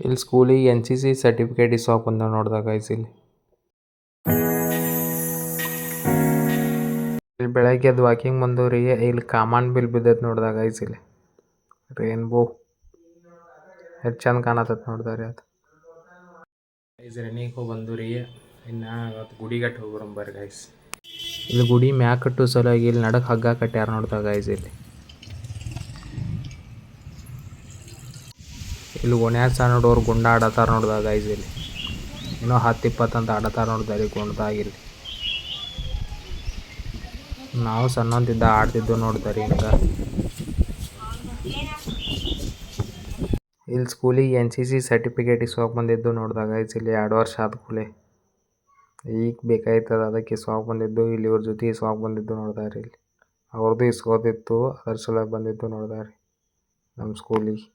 ಇಲ್ಲಿ ಸ್ಕೂಲಿಗೆ N C C certificate ಇಸ್ಕೊಳಕ್ಕೆ ಬಂದ ನೋಡ್ದಾಗ ಗೈಸ್ ಇಲ್ಲಿ ಬೆಳಗ್ಗೆ ಅದು ವಾಕಿಂಗ್ ಬಂದವ್ರಿ. ಇಲ್ಲಿ ಕಾಮನ್ ಬಿಲ್ ಬಿದ್ದೈತೆ ನೋಡ್ದಾಗ ಗೈಸ್ ಇಲ್ಲಿ ರೇನ್ಬೋ ಎಷ್ಟು ಚಂದ ಕಾಣತೈತೆ ನೋಡ್ದಾರಿ ಅದು ಗೈಸ್ ರನ್ನಿಂಗ್ ಹೋಗಿ ಬಂದವ್ರಿ. ಇನ್ನು ಇವತ್ತು ಗುಡಿಗಟ್ಟು ಹೋಗ್ಬರಂಬರ್ರಿ ಗೈಸ್. ಇಲ್ಲಿ ಗುಡಿ ಮ್ಯಾಗ ಕಟ್ಟು ಸಲುವಾಗಿ ಇಲ್ಲಿ ನಡಕ್ ಹಗ್ಗ ಕಟ್ಟ್ಯಾರ ನೋಡ್ದಾಗ ಗೈಸ್ ಇಲ್ಲಿ ಓಣ್ಯಾಗ ಸಹ ನೋಡೋರು ಗುಂಡ ಆಡತ್ತಾರ ನೋಡ್ದಾಗ ಗೈಸ್ ಇಲ್ಲಿ ಇನ್ನೂ 10-20 ಅಂತ ಆಡತ್ತಾರ ನೋಡ್ದಾರಿ ಗುಂಡದಾಗ ಇಲ್ಲಿ. ನಾವು ಸಣ್ಣಂತಿದ್ದ ಆಡ್ತಿದ್ದು ನೋಡ್ದಾರಿ ಹಿಂಗ. ಇಲ್ಲಿ ಸ್ಕೂಲಿಗೆ ಎನ್ ಸಿ ಸಿ ಸರ್ಟಿಫಿಕೇಟ್ ಇಸ್ಕೊಳಕ್ಕೆ ಬಂದಿದ್ದು ನೋಡ್ದಾಗ ಗೈಸ್ ಇಲ್ಲಿ 2 ವರ್ಷ ಆದ ಕೂಡಲೇ ಈಗ ಬೇಕಾಯ್ತದ ಅದಕ್ಕೆ ಇಸ್ಕೊಳಕ್ಕೆ ಬಂದಿದ್ದು. ಇಲ್ಲಿ ಇವ್ರ ಜೊತೆ ಇಸ್ಕೊಳಕ್ಕೆ ಬಂದಿದ್ದು ನೋಡ್ದಾರಿ ಇಲ್ಲಿ ಅವ್ರದ್ದು ಇಸ್ಕೋದಿತ್ತು ಅದ್ರ ಸಲುವಾಗಿ ಬಂದಿದ್ದು ನೋಡ್ದಾರಿ ನಮ್ಮ ಸ್ಕೂಲಿಗೆ.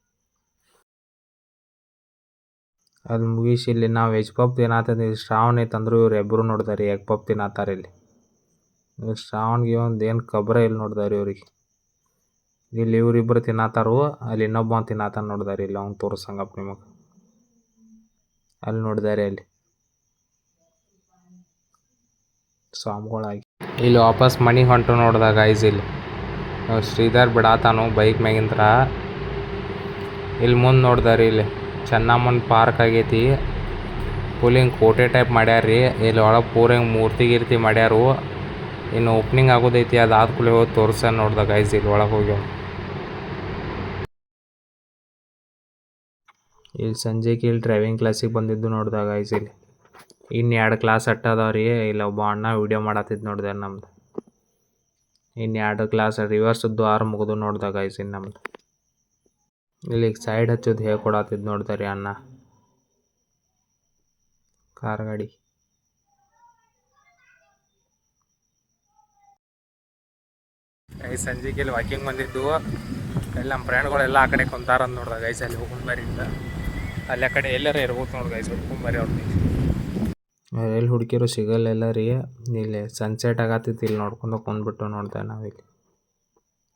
ಅಲ್ಲಿ ಮುಗಿಸಿ ಇಲ್ಲಿ ನಾವು ವೆಜ್ ಪಪ್ ತಿನ್ನತ್ತಂದು ಶ್ರಾವಣ ಐತಂದ್ರು ಇವ್ರು ಇಬ್ಬರು ನೋಡ್ದಾರಿ ಎಗ್ ಪಪ್ ತಿನ್ನತ್ತಾರ ಇಲ್ಲಿ. ಶ್ರಾವಣ್ಗೆ ಒಂದು ಏನು ಖಬರ ಇಲ್ಲಿ ನೋಡ್ದಾರಿ ಇವ್ರಿಗೆ. ಇಲ್ಲಿ ಇವರಿಬ್ಬರು ತಿನ್ನತ್ತಾರು ಅಲ್ಲಿ ಇನ್ನೊಬ್ಬ ತಿನ್ನತ್ತಾನ ನೋಡ್ದಾರಿ ಇಲ್ಲಿ ಅವ್ನು ತೋರ್ಸಂಗಪ್ಪ ನಿಮಗೆ ಅಲ್ಲಿ ನೋಡಿದಾರೆ ಅಲ್ಲಿ ಸ್ವಾಮಿಗಳಾಗಿ. ಇಲ್ಲಿ ವಾಪಸ್ ಮನೆಗೆ ಹೊಂಟು ನೋಡ್ದಾಗ ಗೈಸ್ ಇಲ್ಲಿ ಶ್ರೀಧರ್ ಬಿಡಾತಾನು ಬೈಕ್ ಮ್ಯಾಗಿಂತ್ರ. ಇಲ್ಲಿ ಮುಂದೆ ನೋಡ್ದಾರಿ ಇಲ್ಲಿ ಚೆನ್ನಮ್ಮನ ಪಾರ್ಕ್ ಆಗೈತಿ. ಫುಲ್ ಹಿಂಗೆ ಕೋಟೆ ಟೈಪ್ ಮಾಡ್ಯಾರ್ರಿ. ಇಲ್ಲಿ ಒಳಗೆ ಪೂರ ಹಿಂಗೆ ಮೂರ್ತಿ ಗೀರ್ತಿ ಮಾಡ್ಯಾರು. ಇನ್ನು ಓಪನಿಂಗ್ ಆಗೋದೈತಿ ಅದಾದ ಕೂಡಲೇ ಹೋಗಿ ತೋರ್ಸ ನೋಡ್ದಾಗ ಗೈಸ್ ಇಲ್ಲಿ ಒಳಗೆ ಹೋಗ್ಯಾವ. ಇಲ್ಲಿ ಸಂಜೆಗೆ ಇಲ್ಲಿ ಡ್ರೈವಿಂಗ್ ಕ್ಲಾಸಿಗೆ ಬಂದಿದ್ದು ನೋಡ್ದಾಗ ಗೈಸ್ ಇಲ್ಲಿ ಇನ್ನು 2 ಕ್ಲಾಸ್ ಅದಾವ್ರಿ. ಇಲ್ಲಿ ಒಬ್ಬ ಅಣ್ಣ ವಿಡಿಯೋ ಮಾಡತ್ತಿದ್ದು ನೋಡ್ದಾರೆ ನಮ್ದು. ಇನ್ನು 2 ಕ್ಲಾಸ್ ರಿವರ್ಸದ್ದು 6 ಮುಗಿದು ನೋಡ್ದಾಗ ಗೈಸ್ ಇನ್ನು ನಮ್ದು. ಇಲ್ಲಿ ಸೈಡ್ ಹಚ್ಚೋದು ಹೇಳ್ಕೊಡತ್ತಿದ್ದು ನೋಡ್ದಾರಿ ಅಣ್ಣ ಕಾರ್ ಗಾಡಿ. ಗೈಸ್ ಸಂಜೆಗೆ ಇಲ್ಲಿ ವಾಕಿಂಗ್ ಬಂದಿದ್ದು. ಎಲ್ಲ ನಮ್ಮ ಫ್ರೆಂಡ್ಗಳೆಲ್ಲ ಆ ಕಡೆ ಕುಂತಾರಂದು ನೋಡ್ದಾಗ ಗೈಸ್ ಅಲ್ಲಿ ಹೋಗ್ಕೊಂಬರಿಂದ ಅಲ್ಲಿ ಆ ಕಡೆ ಎಲ್ಲರೂ ಇರ್ಬೋದು ನೋಡಿ ಗೈಸ್ ಹುಡ್ಕೊಂಬರಿ ಅವ್ರಿಗೆ. ಎಲ್ಲಿ ಹುಡುಕಿರೋ ಸಿಗಲ್ಲ ರೀ. ಇಲ್ಲಿ ಸನ್ಸೆಟ್ ಆಗತ್ತಿತ್ತು ಇಲ್ಲಿ ನೋಡ್ಕೊಂಡು ಕುಂದ್ಬಿಟ್ಟು ನೋಡ್ದೆ ನಾವಿಲ್ಲಿ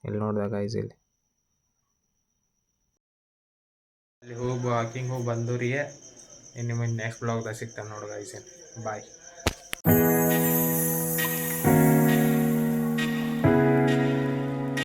ಇಲ್ಲಿ ನೋಡ್ದಾಗ ಗೈಸ್ ಇಲ್ಲಿ ಅಲ್ಲಿ ಹೋಗಿ ವಾಕಿಂಗ್ ಹೋಗಿ ಬಂದವ್ರಿಗೆ. ಇನ್ನು ನಿಮಗೆ ನೆಕ್ಸ್ಟ್ ಬ್ಲಾಗ್ದಾಗ ಸಿಗ್ತಾನೆ ನೋಡಿ ಗೈಸ್ ಬಾಯ್.